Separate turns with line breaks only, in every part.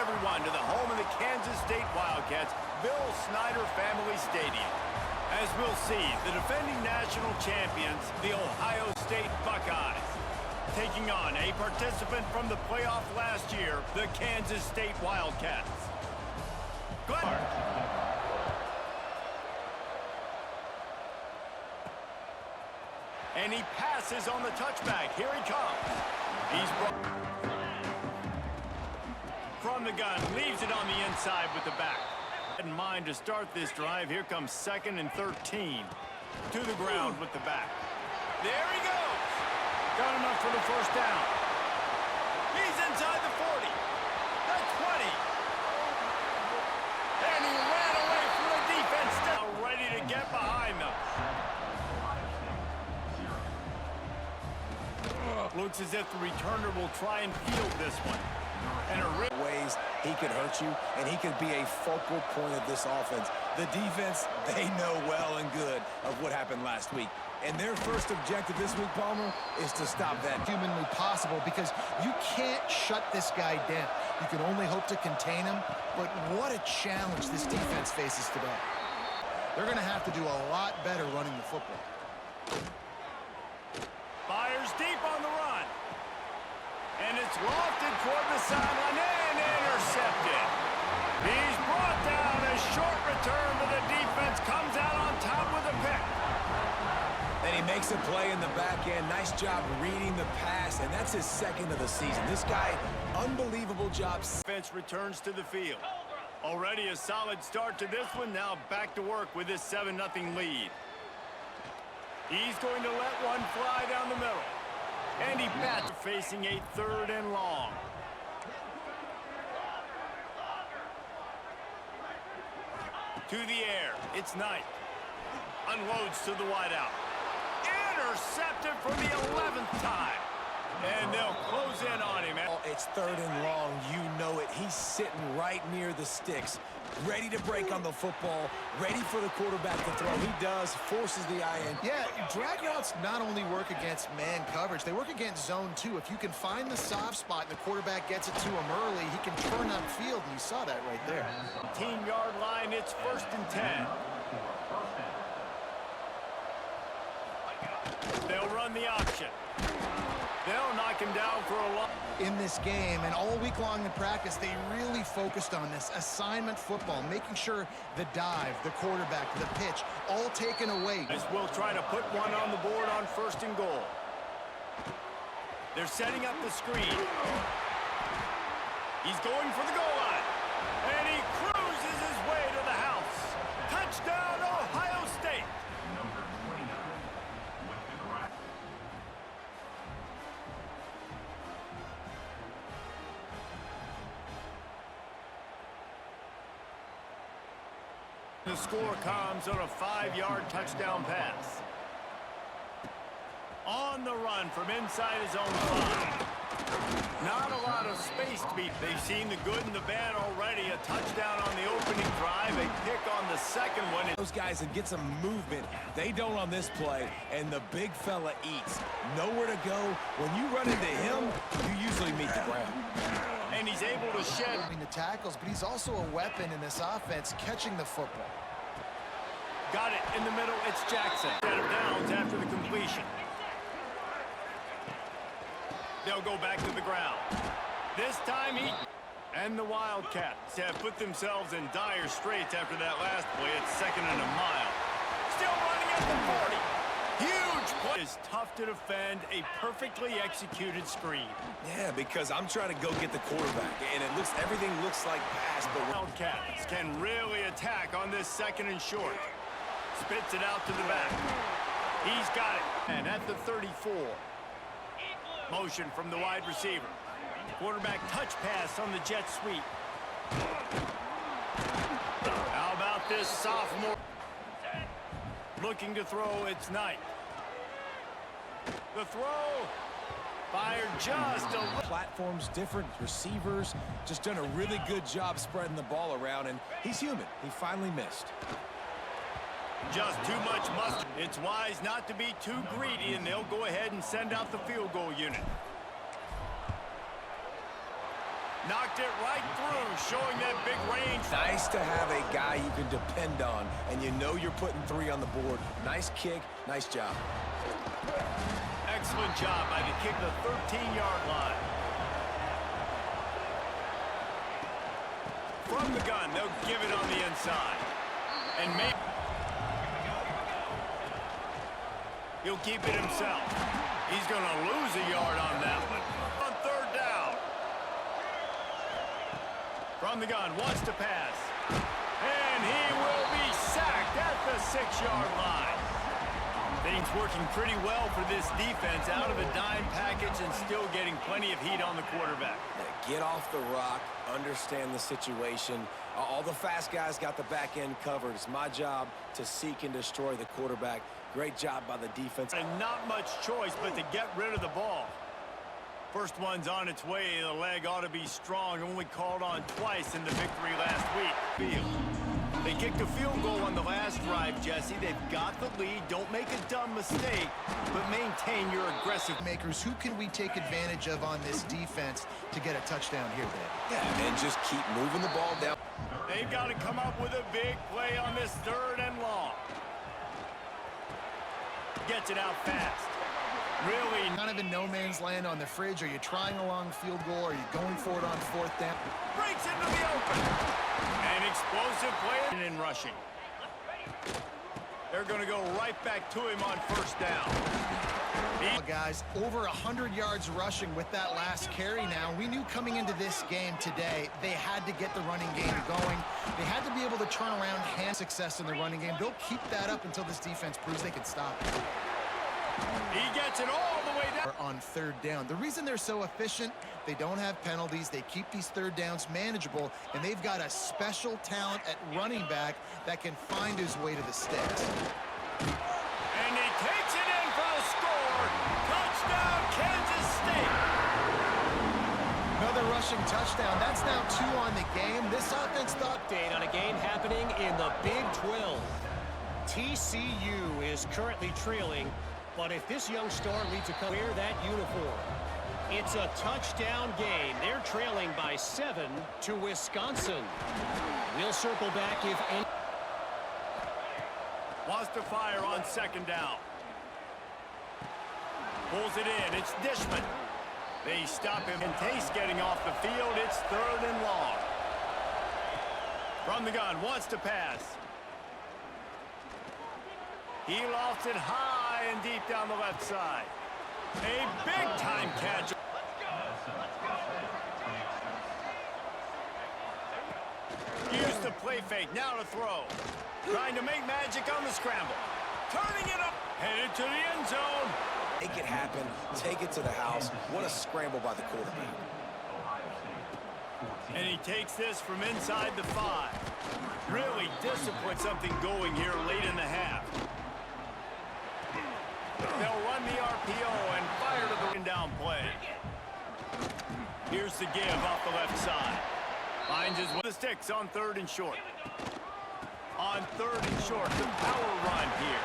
everyone to the home of the Kansas State Wildcats, Bill Snyder Family Stadium. As we'll see, the defending national champions, the Ohio State Buckeyes, taking on a participant from the playoff last year, the Kansas State Wildcats. And he passes on the touchback. Here he comes. He's brought from the gun, leaves it on the inside with the back. In mind to start this drive. Here comes 2nd and 13. To the ground with the back. There he goes. Got enough for the first down. He's inside the 40. The 20. And he ran away from the defense. Now ready to get behind them. Looks as if the returner will try and field this one. And
ways he could hurt you, and he could be a focal point of this offense. The defense, they know well and good of what happened last week. And their first objective this week, Palmer, is to stop that.
Humanly possible, because you can't shut this guy down. You can only hope to contain him, but what a challenge this defense faces today. They're going to have to do a lot better running the football.
Fires deep on the run. And it's lofted toward the sideline and intercepted. He's brought down. A short return, but the defense comes out on top with a pick.
And he makes a play in the back end. Nice job reading the pass, and that's his 2nd of the season. This guy, unbelievable job.
Defense returns to the field. Already a solid start to this one. Now back to work with this 7-0 lead. He's going to let one fly down the middle. And he bats facing a 3rd and long. To the air. It's Knight. Unloads to the wideout. Intercepted for the 11th time. And they'll close in on him.
It's 3rd and long. You know it. He's sitting right near the sticks, ready to break on the football, ready for the quarterback to throw. He does, forces the IN.
Yeah, drag routes not only work against man coverage, they work against zone too. If you can find the soft spot and the quarterback gets it to him early, he can turn upfield, and you saw that right there.
15-yard line, it's 1st and 10. They'll run the option. They'll knock him down for a long.
In this game, and all week long in practice, they really focused on this assignment football, making sure the dive, the quarterback, the pitch, all taken away.
As we'll try to put one on the board on 1st and goal. They're setting up the screen. He's going for the goal line. And he cruises his way to the house. Touchdown, Ohio State. The score comes on a 5-yard touchdown pass. On the run from inside his own 5. Not a lot of space to beat. They've seen the good and the bad already. A touchdown on the opening drive, a pick on the 2nd one.
Those guys can get some movement. They don't on this play, and the big fella eats. Nowhere to go. When you run into him, you usually meet the ground.
And he's able to shed
the tackles, but he's also a weapon in this offense, catching the football.
Got it in the middle. It's Jackson. Set of downs after the completion. They'll go back to the ground. This time and the Wildcats have put themselves in dire straits after that last play. It's 2nd and a mile. Still running at the 40. Huge play. It's tough to defend a perfectly executed screen.
Yeah, because I'm trying to go get the quarterback, and everything looks like pass, but
Wildcats can really attack on this 2nd and short. Spits it out to the back. He's got it. And at the 34. Motion from the wide receiver. Quarterback touch pass on the jet sweep. How about this sophomore? Looking to throw, it's Knight. The throw. Fired just a little.
Platforms, different receivers. Just done a really good job spreading the ball around, and he's human. He finally missed.
Just too much mustard. It's wise not to be too greedy, and they'll go ahead and send out the field goal unit. Knocked it right through, showing that big range.
Nice to have a guy you can depend on, and you know you're putting 3 on the board. Nice kick, nice job.
Excellent job by the kick the 13-yard line. From the gun, they'll give it on the inside. And maybe he'll keep it himself. He's going to lose a yard on that one. On 3rd down. From the gun, wants to pass. And he will be sacked at the 6-yard line. Things working pretty well for this defense, out of a dime package and still getting plenty of heat on the quarterback.
Get off the rock, understand the situation. All the fast guys got the back end covered. It's my job to seek and destroy the quarterback. Great job by the defense.
And not much choice but to get rid of the ball. First one's on its way. The leg ought to be strong. Only called on twice in the victory last week. Field. They kicked a field goal on the last drive, Jesse. They've got the lead. Don't make a dumb mistake, but maintain your aggressive
Makers, who can we take advantage of on this defense to get a touchdown here, Dave?
Yeah, and just keep moving the ball down.
They've got to come up with a big play on this 3rd and long. Gets it out fast. Really
Kind of in no man's land on the fridge. Are you trying a long field goal? Are you going for it on 4th down?
breaks into the open. An explosive play in rushing. They're going to go right back to him on 1st down.
Guys, over 100 yards rushing with that last carry now. We knew coming into this game today, they had to get the running game going. They had to be able to turn around hand success in the running game. They'll keep that up until this defense proves they can stop it.
He gets it all the way down.
On 3rd down. The reason they're so efficient, they don't have penalties. They keep these 3rd downs manageable, and they've got a special talent at running back that can find his way to the sticks.
And he takes it in for the score. Touchdown, Kansas State.
Another rushing touchdown. That's now 2 on the game. This offense thought...
Update on a game happening in the Big 12. TCU is currently trailing, but if this young star leads a wear that uniform. It's a touchdown game. They're trailing by 7 to Wisconsin. We'll circle back if any...
Wants to fire on 2nd down. Pulls it in. It's Dishman. They stop him. And Tace getting off the field. It's 3rd and long. From the gun. Wants to pass. He lofts it high and deep down the left side. A big-time catch. Use the play fake. Now to throw. Trying to make magic on the scramble. Turning it up. Headed to the end zone.
Make it happen. Take it to the house. What a scramble by the quarterback.
And he takes this from inside the 5. Really disciplined something going here late in the half. They'll run the RPO and fire to the down play. Here's the give off the left side. Finds his way to the sticks on 3rd and short. On 3rd and short, the power run here.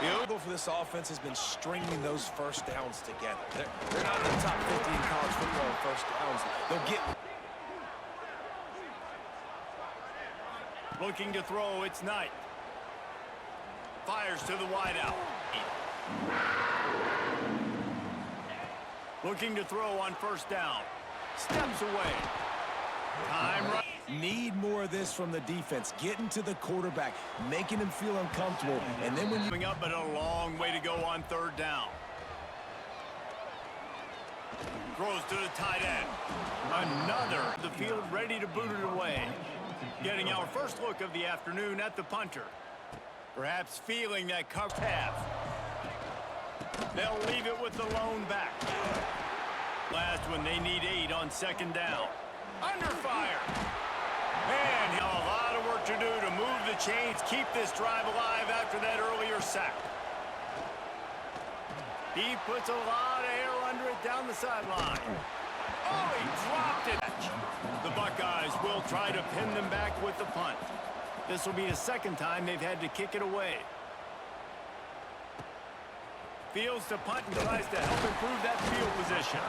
The goal for this offense has been stringing those 1st downs together. They're not in the top 50 in college football on 1st downs. They'll get...
Looking to throw, it's Knight. Fires to the wideout. Looking to throw on 1st down. Steps away. Time run.
Need more of this from the defense. Getting to the quarterback, making him feel uncomfortable, and then when you...
Coming up, but a long way to go on 3rd down. Throws to the tight end. Another. The field ready to boot it away. Getting our first look of the afternoon at the punter. Perhaps feeling that cup half. They'll leave it with the lone back. Last one, they need 8 on 2nd down. Under fire. Man, a lot of work to do to move the chains, keep this drive alive after that earlier sack. He puts a lot of air under it down the sideline. Oh, he dropped it. The Buckeyes will try to pin them back with the punt. This will be the 2nd time they've had to kick it away. Fields to punt and tries to help improve that field position.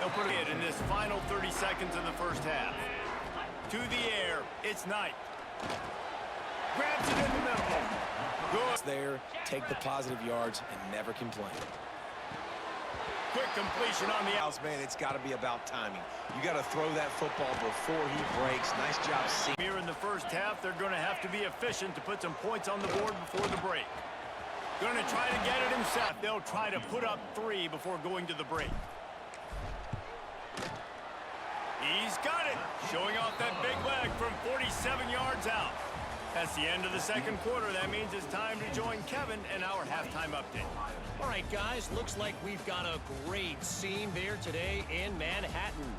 They'll put it in this final 30 seconds of the first half. To the air, it's Knight. Grabs it in the middle. Good.
There, take the positive yards and never complain.
Quick completion on the
House, man, it's got to be about timing. You got to throw that football before he breaks. Nice job seeing.
Here in the first half, they're going to have to be efficient to put some points on the board before the break. Going to try to get it himself. They'll try to put up 3 before going to the break. He's got it. Showing off that big leg from 47 yards out. That's the end of the second quarter. That means it's time to join Kevin in our halftime update.
All right, guys, looks like we've got a great scene there today in Manhattan.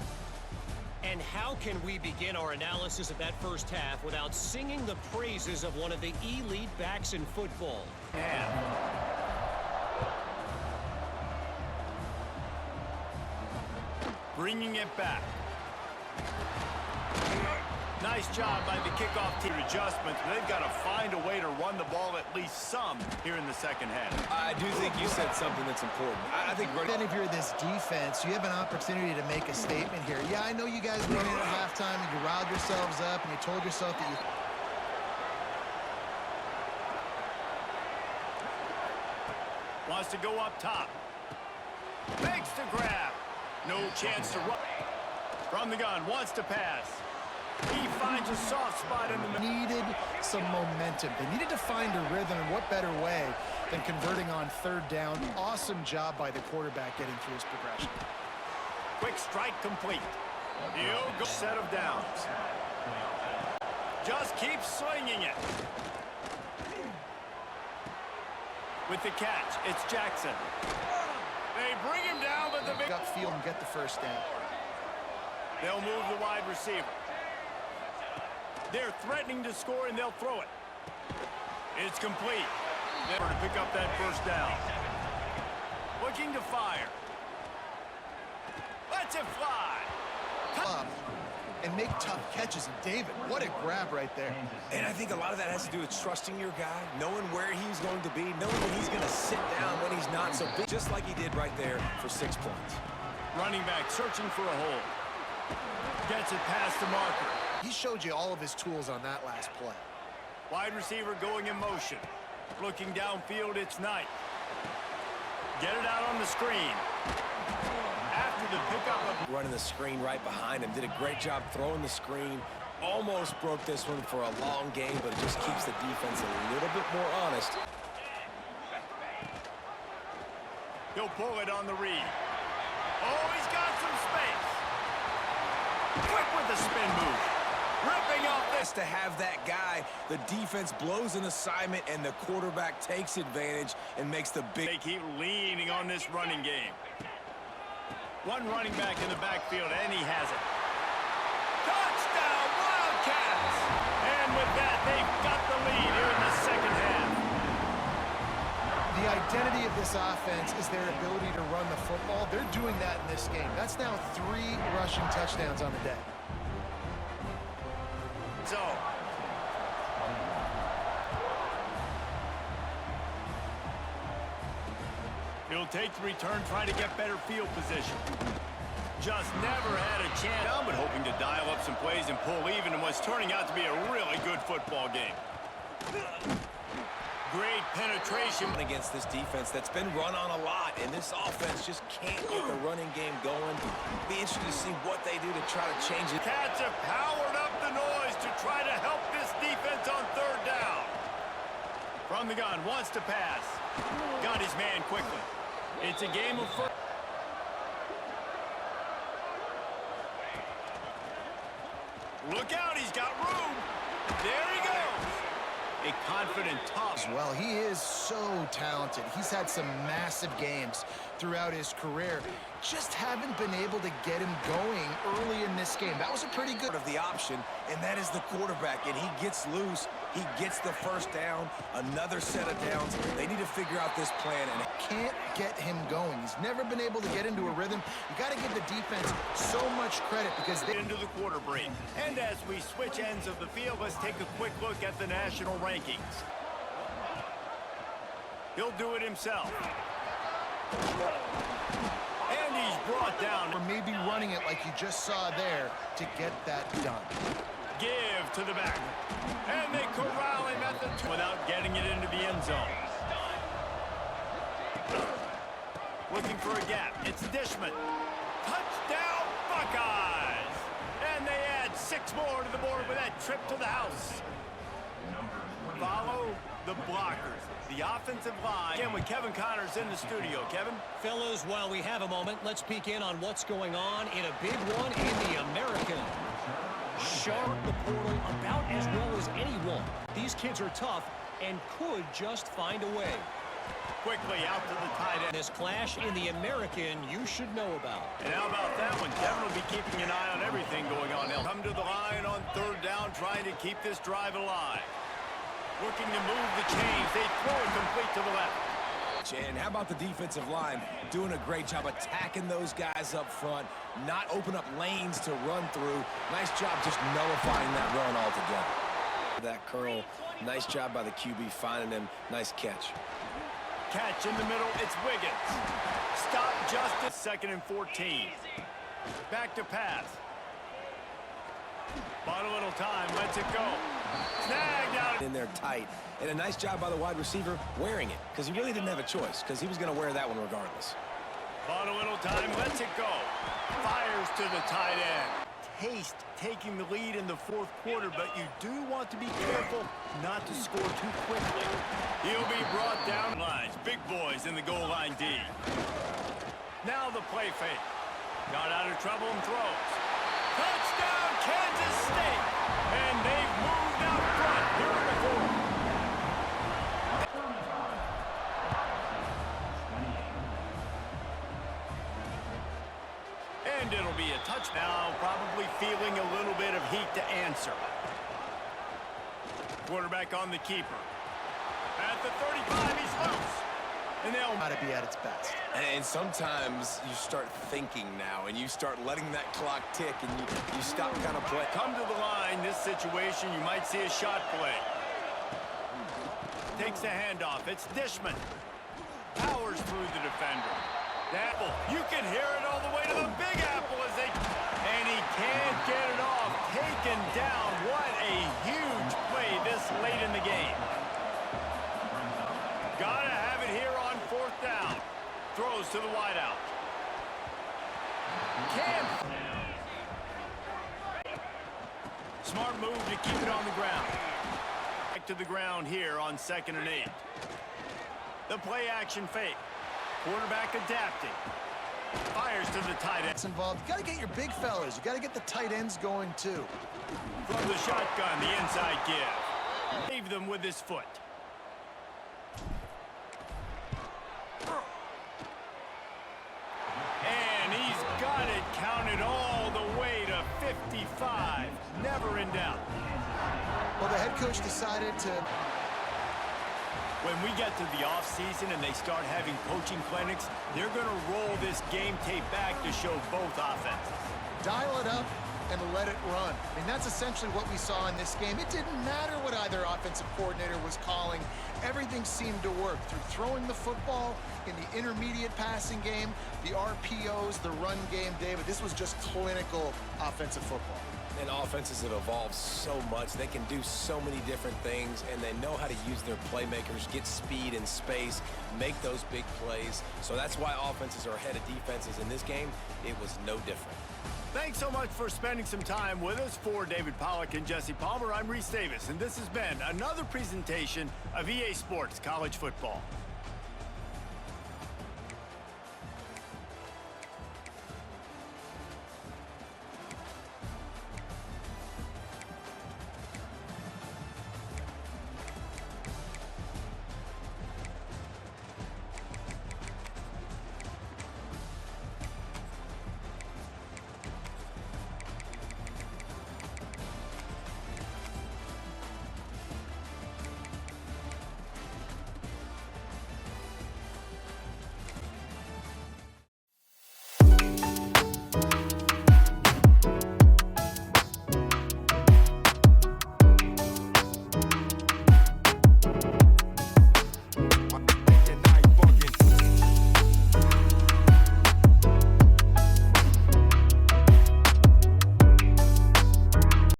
And how can we begin our analysis of that first half without singing the praises of one of the elite backs in football?
Bringing it back. Nice job by the kickoff team. Adjustments. They've got to find a way to run the ball at least some here in the second half.
I do think you said something that's important. I think
Then if you're this defense, you have an opportunity to make a statement here. Yeah, I know you guys went in at halftime and you riled yourselves up and you told yourself that you...
Wants to go up top. Makes the grab. No chance to run. From the gun, wants to pass. He finds a soft spot in the middle.
Needed some momentum. They needed to find a rhythm, and what better way than converting on third down. Awesome job by the quarterback getting through his progression.
Quick strike complete. He'll go set of downs. Just keep swinging it. With the catch, it's Jackson. They bring him down, but the big
Upfield and get the first down.
They'll move the wide receiver. They're threatening to score, and they'll throw it. It's complete. Never to pick up that first down. Looking to fire. Lets it fly.
Up and make tough catches. And David, what a grab right there.
And I think a lot of that has to do with trusting your guy, knowing where he's going to be, knowing when he's going to sit down when he's not so big, just like he did right there for 6 points.
Running back searching for a hole. Gets it past the marker.
He showed you all of his tools on that last play.
Wide receiver going in motion. Looking downfield, it's Knight. Get it out on the screen. After the pickup of...
Running the screen right behind him. Did a great job throwing the screen. Almost broke this one for a long game, but it just keeps the defense a little bit more honest.
He'll pull it on the read. Oh, he's got some space. Quick with the spin move. Ripping off this.
To have that guy, the defense blows an assignment, and the quarterback takes advantage and makes the big...
They keep leaning on this running game. One running back in the backfield, and he has it. Touchdown, Wildcats! And with that, they've got the lead here in the second half.
The identity of this offense is their ability to run the football. They're doing that in this game. That's now 3 rushing touchdowns on the day.
So, he'll take the return, trying to get better field position. Just never had a chance, but hoping to dial up some plays and pull even in what's turning out to be a really good football game. Great penetration
against this defense that's been run on a lot, and this offense just can't get the running game going. Be interested to see what they do to try to change it.
Cats have powered up the noise to try to help this defense on third down. From the gun, wants to pass. Got his man quickly. It's a game of first. Look out, he's got room. There he goes. A confident toss.
Well, he is so talented. He's had some massive games throughout his career. Just haven't been able to get him going early in this game. That was a pretty good
of the option, and that is the quarterback, and he gets loose. He gets the first down, another set of downs. They need to figure out this plan, and
can't get him going. He's never been able to get into a rhythm. You got to give the defense so much credit because they
into the quarter break. And as we switch ends of the field, let's take a quick look at the national rankings. He'll do it himself. And he's brought down.
Or maybe running it like you just saw there to get that done.
Give to the back. And they corral him at the two without getting it into the end zone. Looking for a gap. It's Dishman. Touchdown, Buckeyes! And they add 6 more to the board with that trip to the house. Follow the blockers. The offensive line. Again, with Kevin Connors in the studio. Kevin?
Fellas, while we have a moment, let's peek in on what's going on in a big one in the American. Sharp the portal about as well as anyone. These kids are tough and could just find a way.
Quickly out to the tight end.
This clash in the American you should know about.
And how about that one? Kevin will be keeping an eye on everything going on. They'll come to the line on 3rd down, trying to keep this drive alive. Looking to move the chains. They throw it complete to the left.
And how about the defensive line doing a great job attacking those guys up front, not open up lanes to run through. Nice job just nullifying that run altogether. That curl, nice job by the QB finding him. Nice catch.
Catch in the middle. It's Wiggins. Stop justice. 2nd and 14. Back to pass. Bought a little time. Lets it go. Snagged out.
In there tight. And a nice job by the wide receiver wearing it, because he really didn't have a choice, because he was going to wear that one regardless.
Bought a little time. Lets it go. Fires to the tight end. Taste taking the lead in the 4th quarter, but you do want to be careful not to score too quickly. He'll be brought down lines. Big boys in the goal line D. Now the play fake. Got out of trouble and throws. Touchdown, Kansas State! And they've moved out front here in the 4th. And it'll be a touchdown, probably feeling a little bit of heat to answer. Quarterback on the keeper. At the 35, he's loose. And they'll
Got to be at its best.
And sometimes you start thinking now, and you start letting that clock tick, and you stop kind of playing.
come to the line. This situation, you might see a shot play. Takes a handoff. It's Dishman. Powers through the defender. Apple, you can hear it all the way to the Big Apple as they... And he can't get it off. Taken down. What a huge play this late in the game. Gotta have it here on 4th down. Throws to the wideout. Can't. Smart move to keep it on the ground. Back to the ground here on 2nd and 8. The play action fake. Quarterback adapting. Fires to the tight end.
It's involved. You got to get your big fellas. You got to get the tight ends going too.
From the shotgun, the inside give. Save them with his foot. And he's got it counted all the way to 55. Never in doubt.
Well, the head coach decided to...
When we get to the offseason and they start having coaching clinics, they're going to roll this game tape back to show both offenses.
dial it up and let it run. I mean, that's essentially what we saw in this game. It didn't matter what either offensive coordinator was calling. Everything seemed to work through throwing the football in the intermediate passing game, the RPOs, the run game. David, this was just clinical offensive football.
And offenses have evolved so much. They can do so many different things, and they know how to use their playmakers, get speed and space, make those big plays. So that's why offenses are ahead of defenses. In this game, it was no different.
Thanks so much for spending some time with us. For David Pollack and Jesse Palmer, I'm Reese Davis, and this has been another presentation of EA Sports College Football.